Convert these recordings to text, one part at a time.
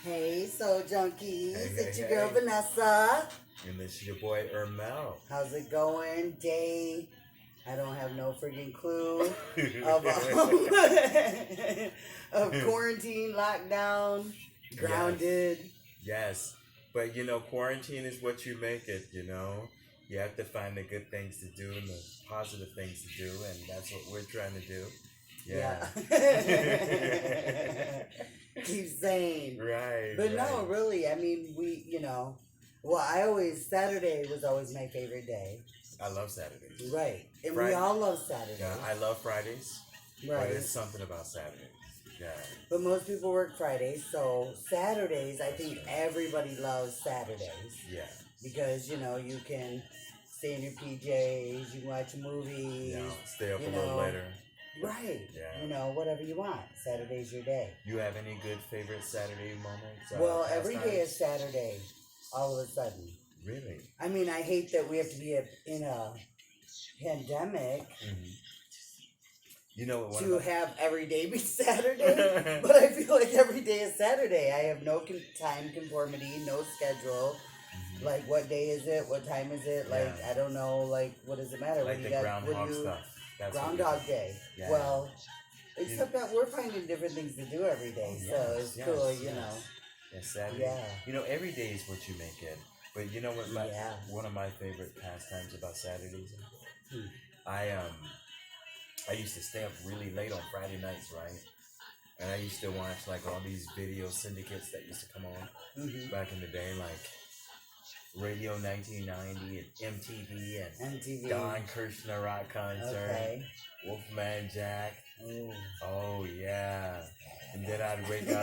Hey, Soul Junkies. Hey, It's your hey, girl hey. Vanessa. And this is your boy Ermel. How's it going? Day. I don't have no freaking clue of of quarantine, lockdown, grounded. Yes. But quarantine is what you make it. You have to find the good things to do and the positive things to do, and that's what we're trying to do. Yeah. Keep saying. Right. But right. no, really, I mean, Saturday was always my favorite day. I love Saturdays. Right. And Friday. we all love Saturdays. Yeah, I love Fridays. Right. But it's something about Saturdays. Yeah. But most people work Fridays, so Saturdays, I think everybody loves Saturdays. Yeah. Because, you can stay in your PJs, you can watch movies. Stay up a little later. Right. Yeah. Whatever you want. Saturday's your day. You have any good favorite Saturday moments? Well, every day is Saturday, all of a sudden. Really? I mean, I hate that we have to be in a pandemic. Mm-hmm. You know what? To have every day be Saturday, but I feel like every day is Saturday. I have no time conformity, no schedule. Mm-hmm. Like, what day is it? What time is it? Like, I don't know. Like, what does it matter? Like the groundhog stuff. That's Groundhog Day. Yeah. Well, except that we're finding different things to do every day, so it's cool, Yeah, Saturday. Yeah. Every day is what you make it. But you know what? One of my favorite pastimes about Saturdays. I used to stay up really late on Friday nights, right? And I used to watch like all these video syndicates that used to come on back in the day, like Radio 1990 and MTV and Don Kirshner Rock Concert, Wolfman Jack. Ooh. Oh yeah. And then I'd wake up.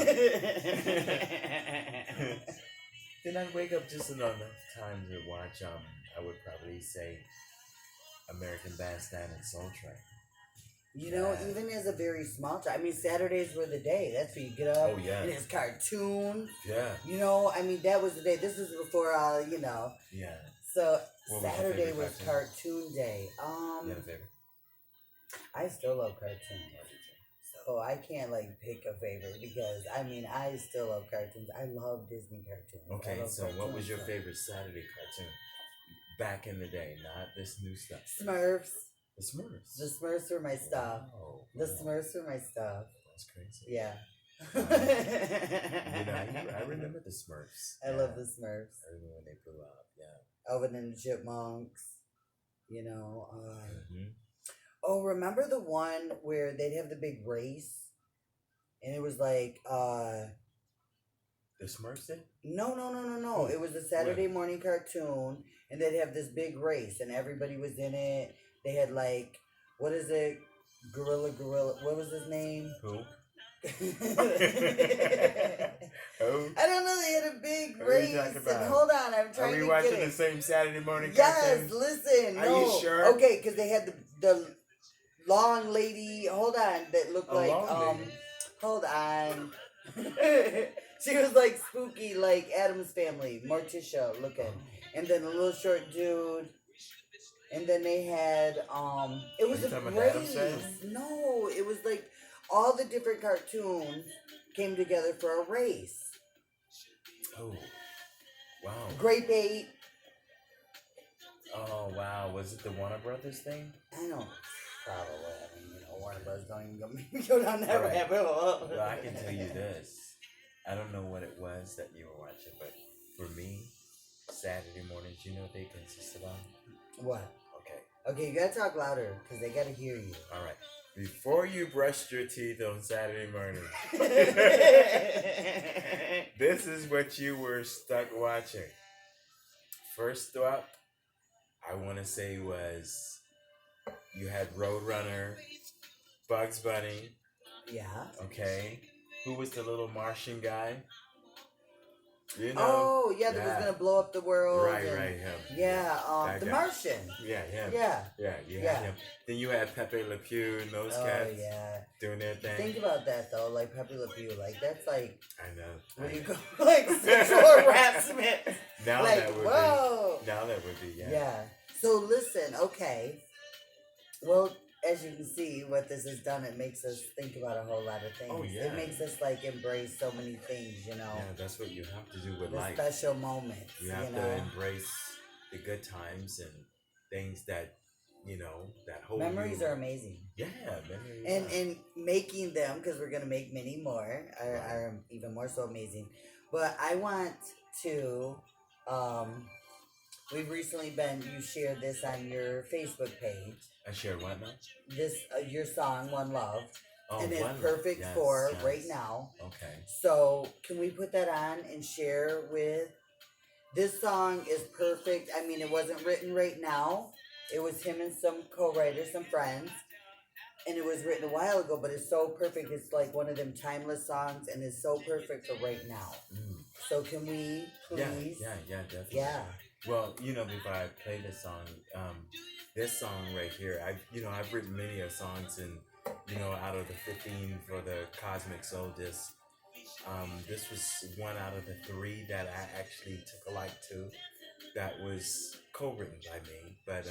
Then I'd wake up just enough time to watch. I would probably say American Bandstand and Soul Train. Even as a very small child, I mean, Saturdays were the day. That's when you get up. Oh, yeah. And it's cartoons. Yeah. I mean, that was the day. This is before, Yeah. So, Saturday was cartoon day. You had a favorite? I still love cartoons. So, I can't, pick a favorite because, I mean, I still love cartoons. I love Disney cartoons. Okay, so what was your favorite Saturday cartoon back in the day? Not this new stuff. Smurfs. The Smurfs. The Smurfs were my stuff. Wow. The Smurfs were my stuff. That's crazy. Yeah. I remember the Smurfs. I love the Smurfs. I remember when they blew up. Yeah. Alvin and the Chipmunks. Oh, remember the one where they'd have the big race, and it was like the Smurfs did? No. It was a Saturday morning cartoon, and they'd have this big race, and everybody was in it. They had what is it? Gorilla. What was his name? Who? I don't know. They had a big race. And hold on, I'm trying to get it. Are we watching the same Saturday morning Yes, cartoon? listen. Are you sure? Okay, because they had the long lady. Hold on, that looked Hold on. She was spooky, like Addams Family, Morticia looking, and then a little short dude. And then they had it was a race. No, it was all the different cartoons came together for a race. Oh, wow. Grape 8. Oh, wow. Was it the Warner Brothers thing? I don't. Probably. I mean, Warner Brothers don't even go down that rabbit hole. Well, I can tell you this. I don't know what it was that you were watching, but for me, Saturday mornings, you know what they consisted of? What? Okay, you gotta talk louder, because they gotta hear you. All right. Before you brushed your teeth on Saturday morning, this is what you were stuck watching. First up, I want to say was you had Roadrunner, Bugs Bunny. Yeah. Okay. Who was the little Martian guy? Oh, yeah, that was gonna blow up the world. Right, him. Yeah, the Martian. Yeah, him. Yeah. Yeah, you had him. Then you had Pepe Le Pew and those cats. Oh, yeah. Doing their thing. Think about that, though, Pepe Le Pew, that's I know. What do you call sexual harassment? Now that would be. Now that would be, yeah. Yeah. So, listen, okay. Well, as you can see, what this has done, it makes us think about a whole lot of things. Oh, yeah. It makes us like embrace so many things, you know. Yeah, that's what you have to do with The life. special moments. You have to embrace the good times and things that, that hold memories you. are amazing. Yeah, memories. And making them, because we're gonna make many more, are even more so amazing. But I want to. We've recently you shared this on your Facebook page. I shared what now? This your song "One Love," and it's One perfect Love. for Yes. right now. Okay. So can we put that on and share with? This song is perfect. I mean, it wasn't written right now. It was him and some co-writers, some friends, and it was written a while ago. But it's so perfect. It's like one of them timeless songs, and it's so perfect for right now. So can we please? Yeah, definitely. Yeah. Well, before I play this song right here, I've written many of songs, and out of the 15 for the Cosmic Soul disc, this was one out of the 3 that I actually took a like to. That was co-written by me, but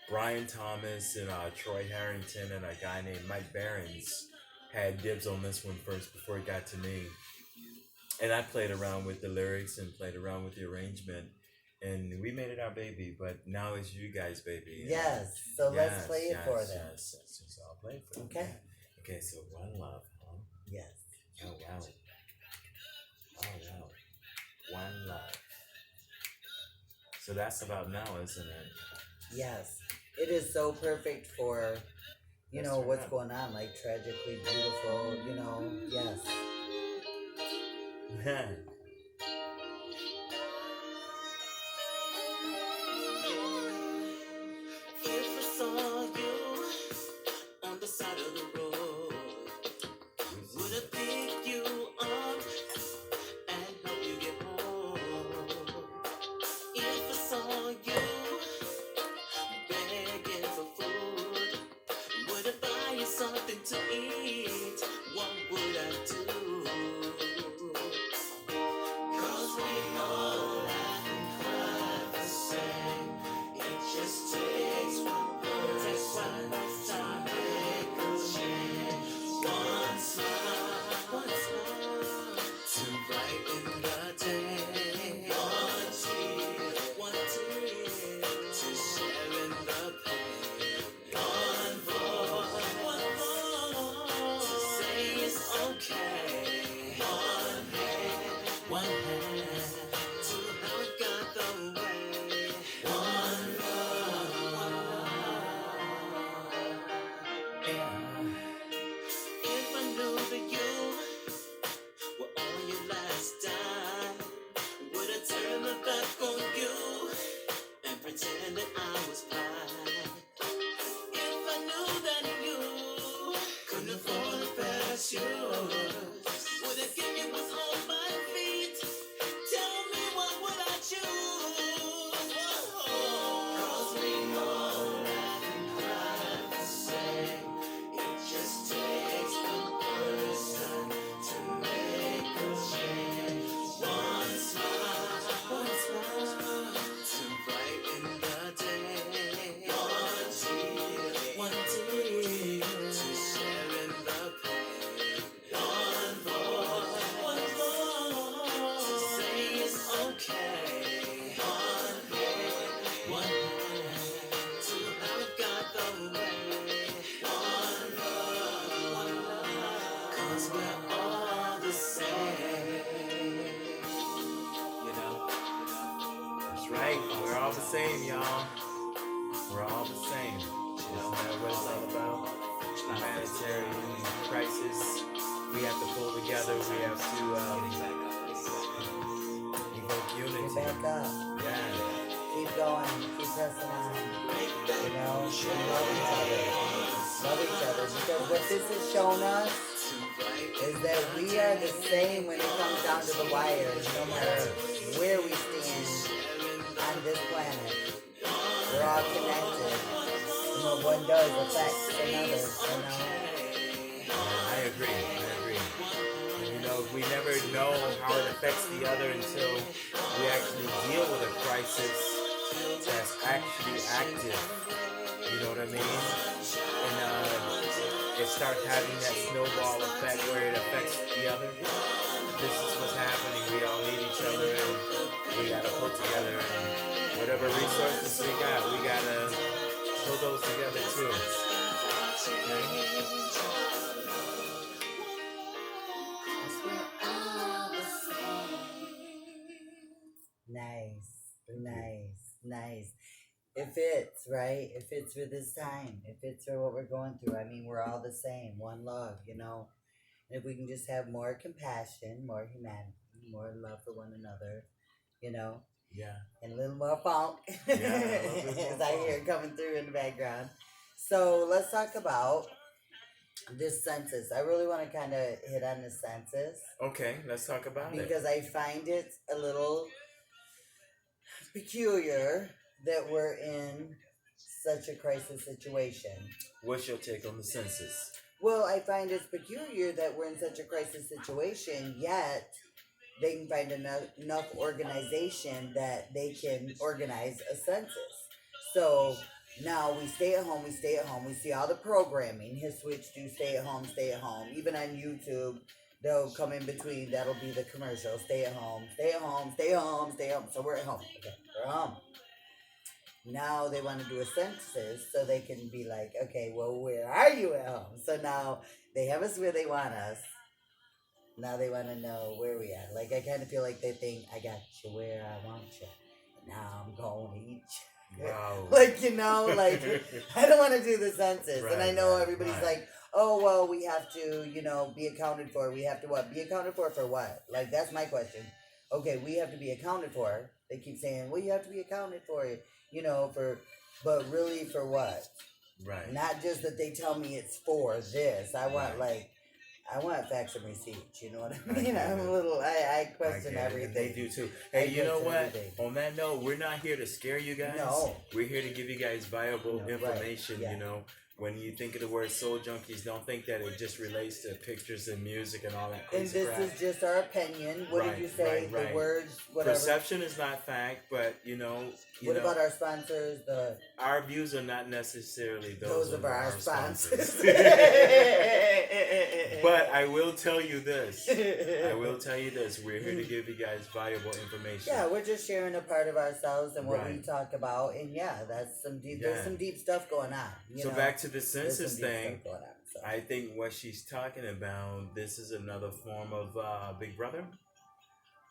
Brian Thomas and Troy Harrington and a guy named Mike Behrens had dibs on this one first before it got to me. And I played around with the lyrics and played around with the arrangement, and we made it our baby. But now it's you guys' baby. Yes. So let's play it for them. Yes. So I'll play it for them. Okay. Okay. So One Love. Huh? Yes. Oh wow. Oh wow. One Love. So that's about now, isn't it? Yes. It is so perfect for, what's going on, like tragically beautiful, yes. If I saw you on the side of the road, would I pick you up and help you get home? If I saw you begging for food, would I buy you something to eat? What would I do? 'Cause we all laugh and cry the same. It just takes one person to make a change. One smile to brighten the day. One tear to share in the pain. One voice to say it's okay. One hand to help guide the way. One love. Yeah. If I knew that you were on your last dime, would I turn my back on you and pretend that I was fine? If I knew that you couldn't afford to pass yours, would I give you what's on my feet? Tell me, what would I choose? 'Cause we all laugh and cry the same. It just takes one person to make a change. One smile to brighten the day. One tear to share in the pain. One voice to say it's okay. One hand to help guide the way. One love, 'cause we're all the same. That's right. We're all the same, y'all. We're all the same. That's what it's all about. Humanitarian crisis. We have to pull together. We have to evoke Get unity. back up. Yeah. Keep going. Keep pressing on. And love each other. Love each other. Because what this has shown us is that we are the same when it comes down to the wires, no matter where we stand on this planet. We're all connected. And what one does affects another, I agree. We never know how it affects the other until we actually deal with a crisis that's actually active. You know what I mean? and it starts having that snowball effect where it affects the other. This is what's happening. We all need each other, and we gotta pull together. And whatever resources we gotta pull those together too. Okay? Nice. It fits, right? It fits for this time. It fits for what we're going through. I mean, we're all the same. One love, you know? And if we can just have more compassion, more humanity, more love for one another, you know? Yeah. And a little more funk. Yeah, as I hear it coming through in the background. So let's talk about this census. I really want to kind of hit on the census. Okay, let's talk about it. Because I find it a little peculiar that we're in such a crisis situation. What's your take on the census? Well, I find it's peculiar that we're in such a crisis situation, yet they can find enough organization that they can organize a census. So now we stay at home, we see all the programming. His switch do stay at home. Even on YouTube, they'll come in between, that'll be the commercial. Stay at home. So we're at home. Okay, we're home. Now they want to do a census so they can be like, okay, well, where are you at home? So now they have us where they want us. Now they want to know where we are. Like, I kind of feel like they think, I got you where I want you. Now I'm going to eat you. Wow. Like, you know, like, I don't want to do the census. And I know everybody's like, oh, well, we have to, you know, be accounted for. We have to what? Be accounted for what? Like, that's my question. Okay, we have to be accounted for. They keep saying, well, you have to be accounted for, you know, but really for what? Right. Not just that they tell me it's for this. I want, I want facts and receipts, you know what I mean? I'm a little, I question everything. They do too. Hey, you know what? Everything. On that note, we're not here to scare you guys. No. We're here to give you guys viable information, you know. When you think of the word Soul Junkies, don't think that it just relates to pictures and music and all that crazy And this is just our opinion. What did you say? The words, whatever. Perception is not fact, but, you know. What about our sponsors? Our views are not necessarily those of our sponsors. But I will tell you this. We're here to give you guys valuable information. Yeah, we're just sharing a part of ourselves and what we talk about. And that's some deep, there's some deep stuff going on. You know? Back to the census thing, I think what she's talking about, this is another form of Big Brother.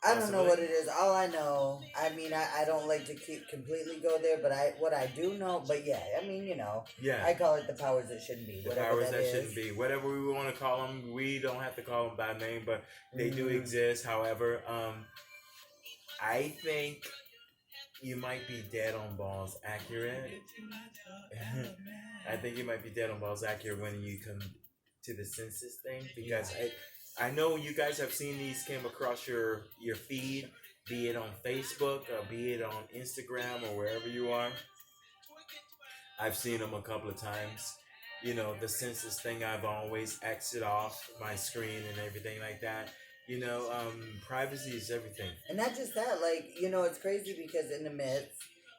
I don't know what it is. All I know, I mean, I don't like to completely go there, but what I do know, but yeah, I mean, you know, I call it the powers that shouldn't be. The powers that shouldn't be. Whatever we want to call them, we don't have to call them by name, but they do exist. However, I think you might be dead on balls accurate. I think you might be dead on balls accurate when you come to the census thing, because I know you guys have seen these came across your feed, be it on Facebook or be it on Instagram or wherever you are. I've seen them a couple of times. You know, the census thing, I've always exited off my screen and everything like that. You know, privacy is everything. And not just that, like, you know, it's crazy because in the midst,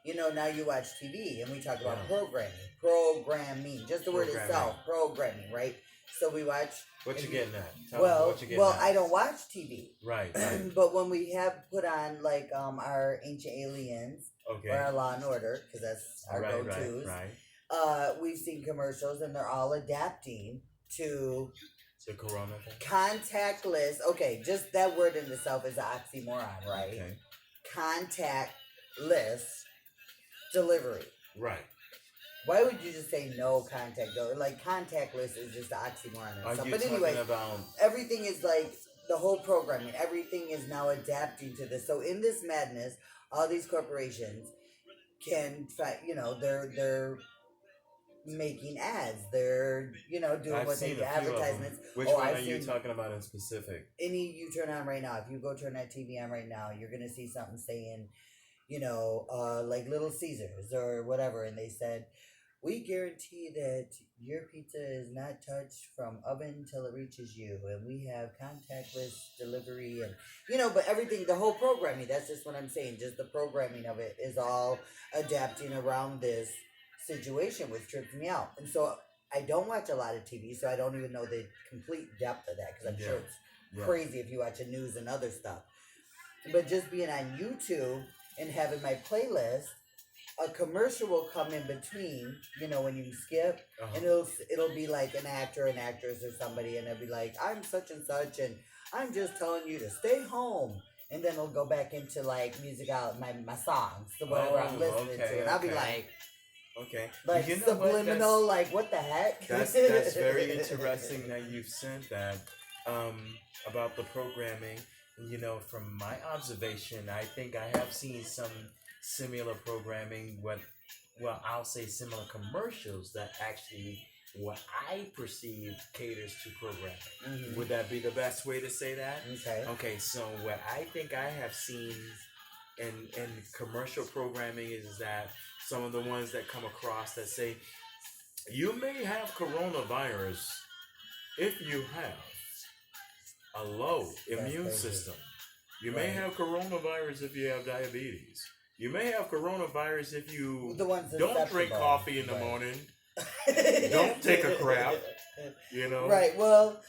you know, now you watch TV and we talk about programming, just the word itself, programming, right? So we watch. What you getting at? I don't watch TV. Right. But when we have put on like our Ancient Aliens or our Law and Order, because that's our go-tos. We've seen commercials and they're all adapting to the corona thing. Contactless. Okay, just that word in itself is an oxymoron, right? Okay. Contactless delivery. Right. Why would you just say no contact though? Like contactless is just the oxymoron and stuff. But anyway, everything is like the whole programming. Everything is now adapting to this. So in this madness, all these corporations can, you know, they're making ads. They're, you know, doing what they do, advertisements. Which one are you talking about in specific? Any you turn on right now. If you go turn that TV on right now, you're gonna see something saying, you know, like Little Caesars or whatever, and they said, we guarantee that your pizza is not touched from oven till it reaches you, and we have contactless delivery, and you know, but everything, the whole programming, that's just what I'm saying, just the programming of it is all adapting around this situation, which trips me out. And so I don't watch a lot of TV, so I don't even know the complete depth of that because I'm sure it's crazy if you watch the news and other stuff. But just being on YouTube and having my playlist, a commercial will come in between, when you skip, and it'll be like an actor, an actress, or somebody, and it'll be like, I'm such and such, and I'm just telling you to stay home. And then it'll go back into like music out, my songs, so whatever I'm listening to, and I'll be like, okay, like subliminal, like what the heck? That's very interesting that you've said that about the programming. From my observation, I think I have seen some similar programming. I'll say similar commercials that actually what I perceive caters to programming. Mm-hmm. Would that be the best way to say that? Okay. So what I think I have seen in commercial programming is that some of the ones that come across that say, you may have coronavirus if you have a low immune system. You may have coronavirus if you have diabetes. You may have coronavirus if you don't drink coffee in the morning. Don't take a crap. Right. Well,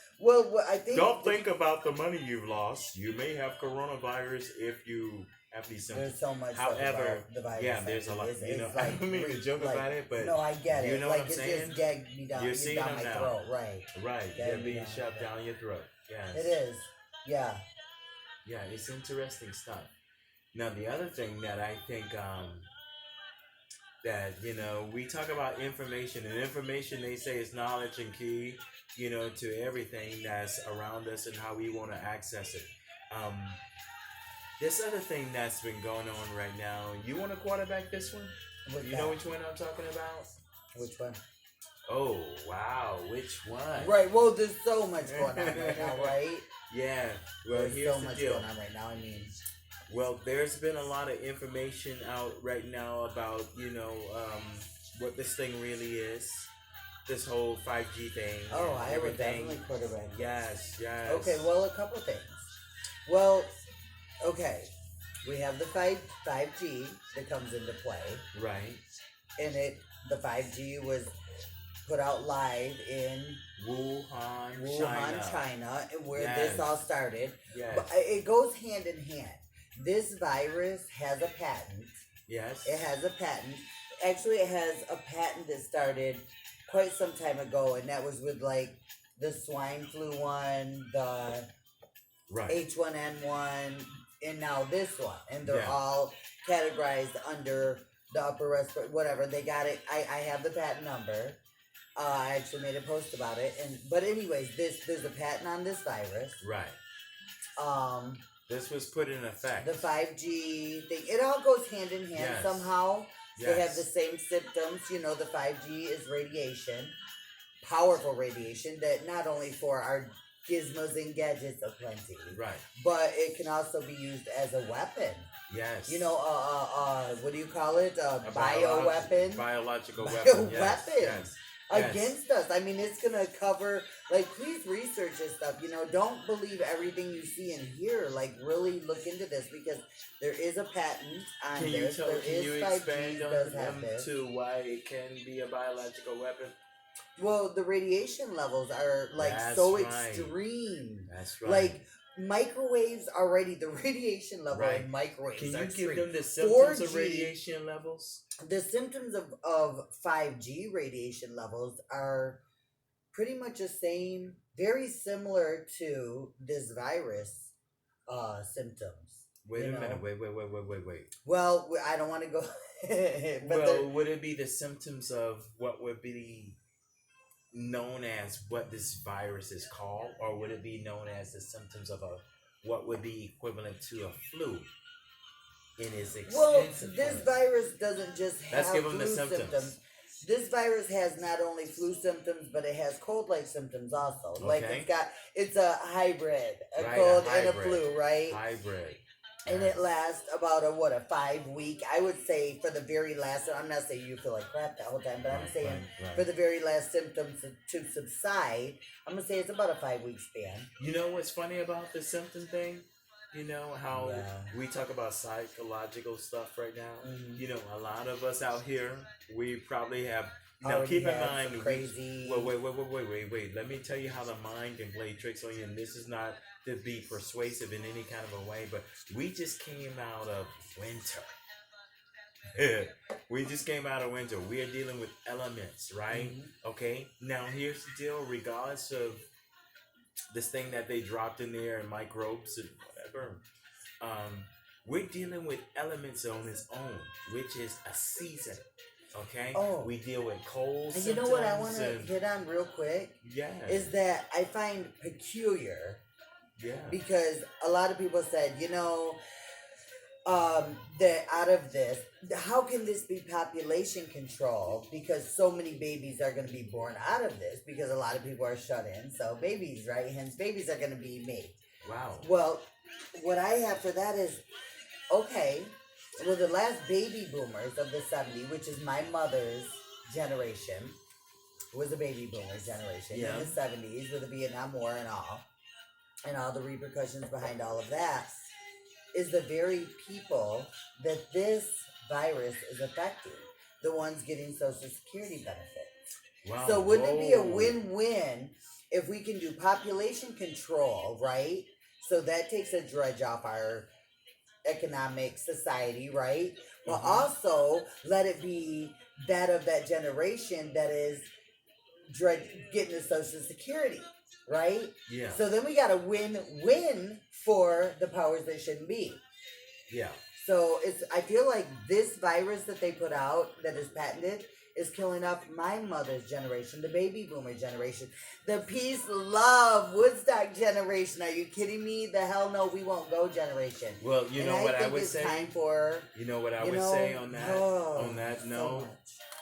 I think. Don't think about the money you've lost. You may have coronavirus if you have these symptoms. There's so much. However, the virus there's a lot. Like, I don't mean to joke about it, but no, I get it. You know like, what I'm saying? Just gagged me down. You're seeing down them my now. throat. Right. Right. They're being shoved down your throat. Yes. It is. Yeah. Yeah, it's interesting stuff. Now, the other thing that I think that, we talk about information, and information, they say, is knowledge and key, to everything that's around us and how we want to access it. This other thing that's been going on right now, you want to quarterback this one? Know which one I'm talking about? Which one? Oh, wow. Which one? Right. Well, there's so much going on right now, right? Yeah. Well, there's here's so the much deal. going on right now. I mean, well, there's been a lot of information out right now about, what this thing really is. This whole 5G thing. Oh, I would definitely quarterback. Yes. Okay, well, a couple things. Well, okay, we have the 5G that comes into play. Right. And the 5G was put out live in Wuhan, China, where this all started. Yes. But it goes hand in hand. This virus has a patent. Yes. It has a patent. Actually, it has a patent that started quite some time ago, and that was with like the swine flu one, the H1N1, and now this one. And they're all categorized under the upper respiratory, whatever. They got it. I have the patent number. I actually made a post about it. But anyways, there's a patent on this virus. Right. This was put in effect. The 5G thing. It all goes hand in hand somehow. They have the same symptoms. The 5G is radiation, powerful radiation that not only for our gizmos and gadgets aplenty, right, but it can also be used as a weapon. Yes. What do you call it? A bioweapon? Biological weapon. Yes. Against us. I mean, it's going to cover, like, please research this stuff. Don't believe everything you see and hear. Like, really look into this because there is a patent on this. Can you expand on them to why it can be a biological weapon? Well, the radiation levels are, like, extreme. That's right. Like, microwaves already, the radiation level in microwaves Can are you extreme. give them the symptoms 4G, of radiation levels? The symptoms of 5G radiation levels are pretty much the same, very similar to this virus symptoms. Wait a minute. Wait. Well, I don't want to go... but would it be the symptoms of what would be known as what this virus is called, or would it be known as the symptoms of what would be equivalent to a flu in its extensive Well, this form? virus doesn't just have Let's give them flu the symptoms. This virus has not only flu symptoms, but it has cold-like symptoms also. Okay. Like it's a hybrid, cold and a flu, right? Hybrid. And it lasts about a 5 week. I would say for the very last. I'm not saying you feel like crap the whole time, but I'm saying for the very last symptoms to subside, I'm gonna say it's about a 5 week span. You know what's funny about the symptom thing? How we talk about psychological stuff right now. Mm-hmm. A lot of us out here, we probably have Now already keep in had mind, some crazy. wait. Let me tell you how the mind can play tricks on you, and this is not to be persuasive in any kind of a way, but we just came out of winter. We just came out of winter. We are dealing with elements, right? Okay. Now here's the deal. Regardless of this thing that they dropped in there and microbes and whatever, we're dealing with elements on its own, which is a season. Okay. Oh. We deal with cold. And you know what I want to hit on real quick? Yeah. Is that I find peculiar. Yeah. Because a lot of people said, that out of this, how can this be population control? Because so many babies are going to be born out of this because a lot of people are shut in. So babies, right? Hence, babies are going to be made. Wow. Well, what I have for that is, okay, well, the last baby boomers of the 70s, which is my mother's generation, was a baby boomers generation in the 70s with the Vietnam War and all the repercussions behind all of that, is the very people that this virus is affecting, the ones getting Social Security benefits. Wow. So wouldn't it be a win-win if we can do population control, right? So that takes a dredge off our economic society, right? But also let it be that of that generation that is getting the Social Security, right? Yeah. So then we got a win-win for the powers that shouldn't be. Yeah. So I feel like this virus that they put out that is patented is killing off my mother's generation, the baby boomer generation, the peace, love, Woodstock generation. Are you kidding me? The hell no, we won't go generation. Well, you know what I would say. Time for, you know what I would say on that. On that note,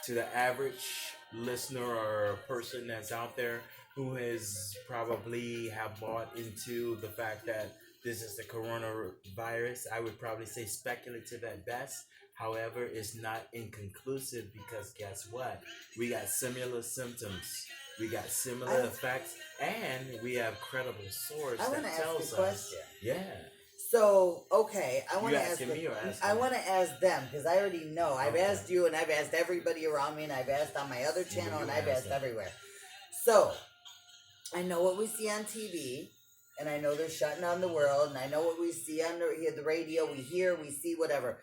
to the average listener or person that's out there who has probably have bought into the fact that this is the coronavirus, I would probably say speculative at best. However, it's not inconclusive because guess what? We got similar symptoms, we got similar effects, and we have credible source that tells us. Question. Yeah. So, okay, I want to ask me or ask I want to ask them because I already know. I've asked you and I've asked everybody around me and I've asked on my other channel and I've asked everywhere. So, I know what we see on TV and I know they're shutting down the world and I know what we see on the radio, we hear, we see, whatever.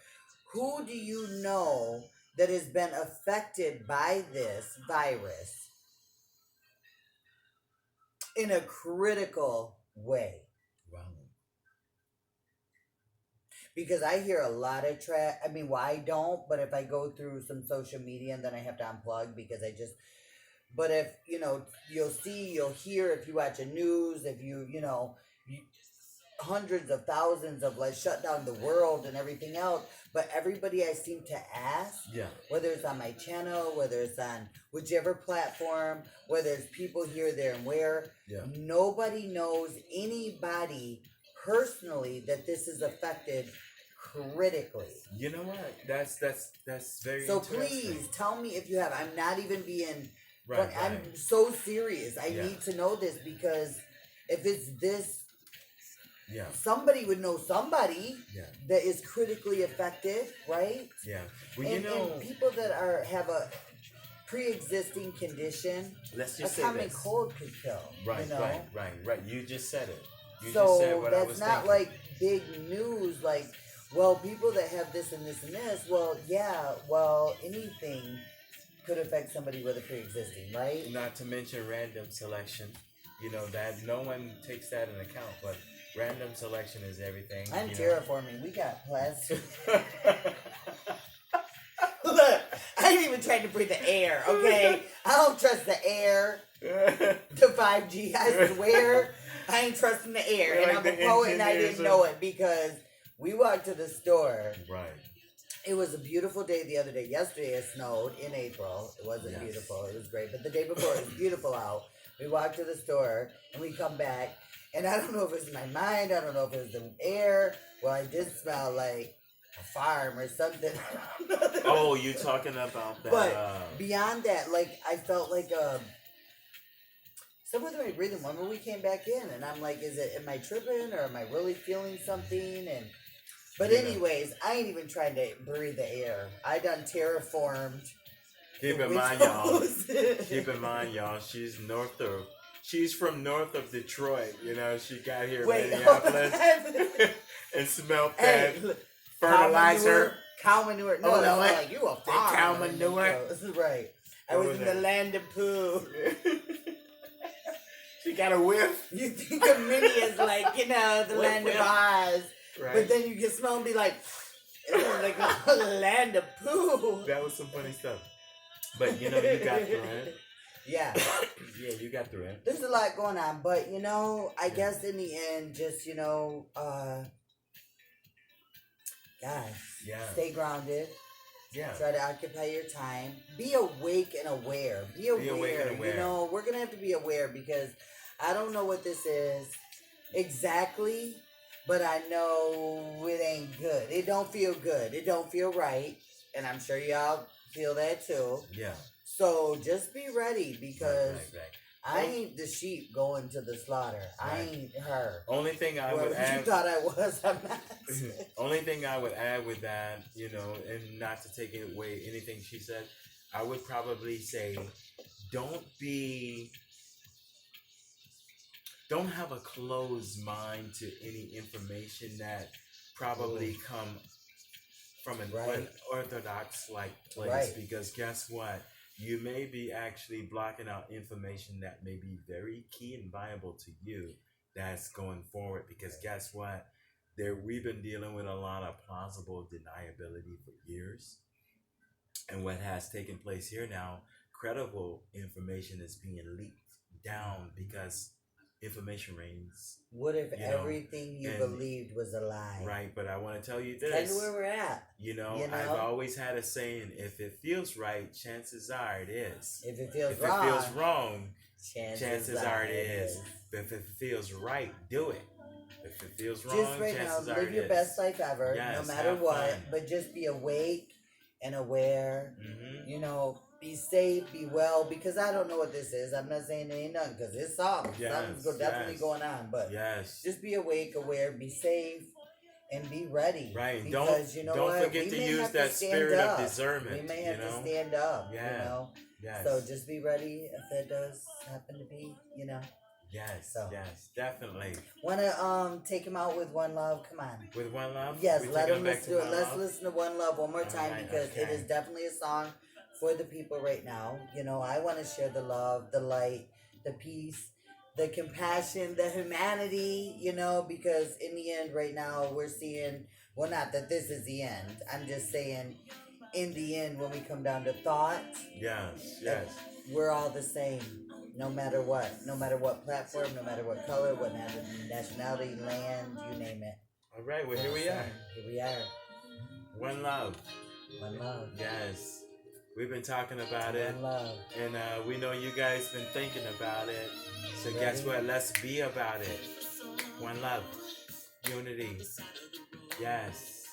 Who do you know that has been affected by this virus in a critical way? Wow. Because I hear a lot of I don't, but if I go through some social media and then I have to unplug because but if, you'll hear, if you watch the news, if hundreds of thousands of shut down the world and everything else, but everybody I seem to ask, whether it's on my channel, whether it's on whichever platform, whether it's people here, there, and where, nobody knows anybody personally that this is affected critically. You know what? That's very so interesting. Please tell me if you have. I'm not even being right. I'm so serious. I need to know this because if it's this, somebody would know somebody that is critically affected, right? Yeah. Well, and people that have a pre-existing condition, let's just say a common cold could kill. Right. You just said it. You so just said what I was that's not thinking. like big news. People that have this and this and this. Anything could affect somebody with a pre-existing, right? Not to mention random selection. That no one takes that into account, but random selection is everything. I'm terraforming. We got plastic. Look, I ain't even trying to breathe the air, okay? I don't trust the air. The 5G, I swear, I ain't trusting the air. And I'm a poet and I didn't know it because we walked to the store. Right. It was a beautiful day the other day. Yesterday it snowed in April. It wasn't beautiful. It was great. But the day before it was beautiful out. We walked to the store and we come back. And I don't know if it was my mind. I don't know if it was the air. Well, I did smell like a farm or something. Oh, you're talking about that. But beyond that, I felt like somewhere through my breathing. Remember we came back in and I'm like, am I tripping or am I really feeling something? But anyways, I ain't even trying to breathe the air. I done terraformed Keep in mind, y'all. Keep in mind, y'all. She's from north of Detroit. You know, she got here in Minneapolis and smelled that fertilizer. Cow manure. No, oh, no, like you a farm. Cow manure. Right. I was in the land of poo. She got a whiff. You think of Minnie as like, you know, the land of Oz. Right. But then you can smell and be like, it's like a land of poo. That was some funny stuff. But, you know, you got through it. Yeah. Yeah, you got through it. There's a lot going on. But, you know, I guess in the end, just, you know, guys, stay grounded. Yeah. Try to occupy your time. Be awake and aware. Be aware. You know, we're going to have to be aware because I don't know what this is exactly, but I know it ain't good. It don't feel good. It don't feel right. And I'm sure y'all feel that too. Yeah. So just be ready because I ain't the sheep going to the slaughter. Right. I ain't her. Only thing I would add. You thought I was. I'm not. Only thing I would add with that, you know, and not to take away anything she said, I would probably say, don't have a closed mind to any information that probably come from an unorthodox like place because guess what? You may be actually blocking out information that may be very key and viable to you that's going forward because guess what? We've been dealing with a lot of plausible deniability for years. And what has taken place here now, credible information is being leaked down because information reigns. What if everything you believed was a lie? Right, but I want to tell you this. Tell you where we're at. You know, I've always had a saying, if it feels right, chances are it is. If it feels wrong, chances are it is. But if it feels right, do it. If it feels wrong, just right chances now, are live your best life ever, no matter what. Fun. But just be awake and aware. Mm-hmm. You know, be safe, be well, because I don't know what this is. I'm not saying it ain't nothing, because it's something. Something's definitely going on. But just be awake, aware, be safe, and be ready. Right. Because don't forget to use that spirit of discernment. We may have to stand up. Yeah. You know. Yes. So just be ready if it does happen to be. You know. Yes. So. Yes. Definitely. Wanna take him out with One Love? Come on. With One Love? Yes. Let him listen to it. Let's listen to One Love one more time because it is definitely a song for the people right now. You know, I want to share the love, the light, the peace, the compassion, the humanity, you know, because in the end right now we're seeing, well, not that this is the end. I'm just saying in the end when we come down to thought, yes, we're all the same. No matter what platform, no matter what color, what nationality, land, you name it. All right, well, here we are. Here we are. One love. One love. Yes. We've been talking about it, and we know you guys been thinking about it. So guess what? Let's be about it. One love, unity. Yes.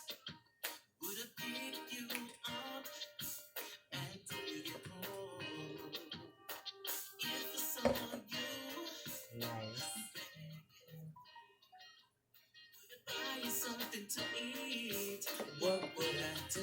Nice. What would I do?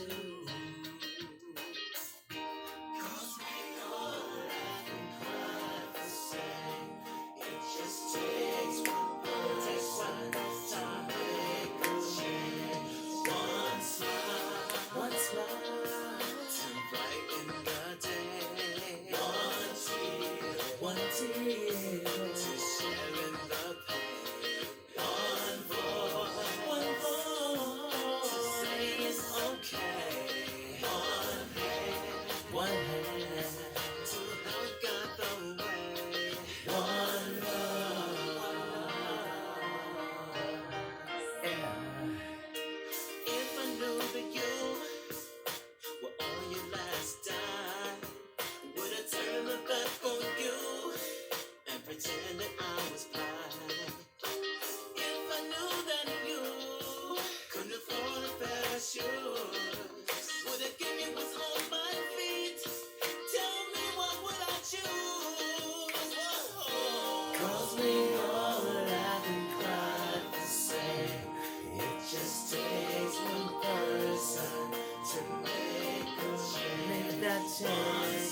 Change.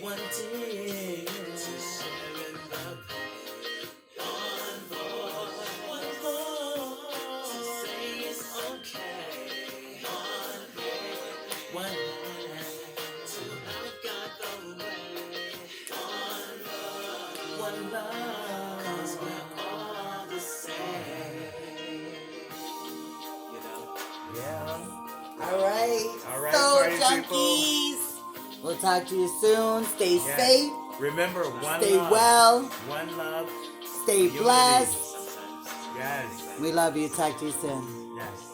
wanting to share in the pain. One more to say it's okay. One night to I've got the way. One love, 'cause we're all the same. You know? Yeah. All right. All right, So, party junkies, we'll talk to you soon. Stay Yes. safe. Remember, one Stay love. well. One love. Stay Unity. blessed. Yes. We love you. Talk to you soon. Yes.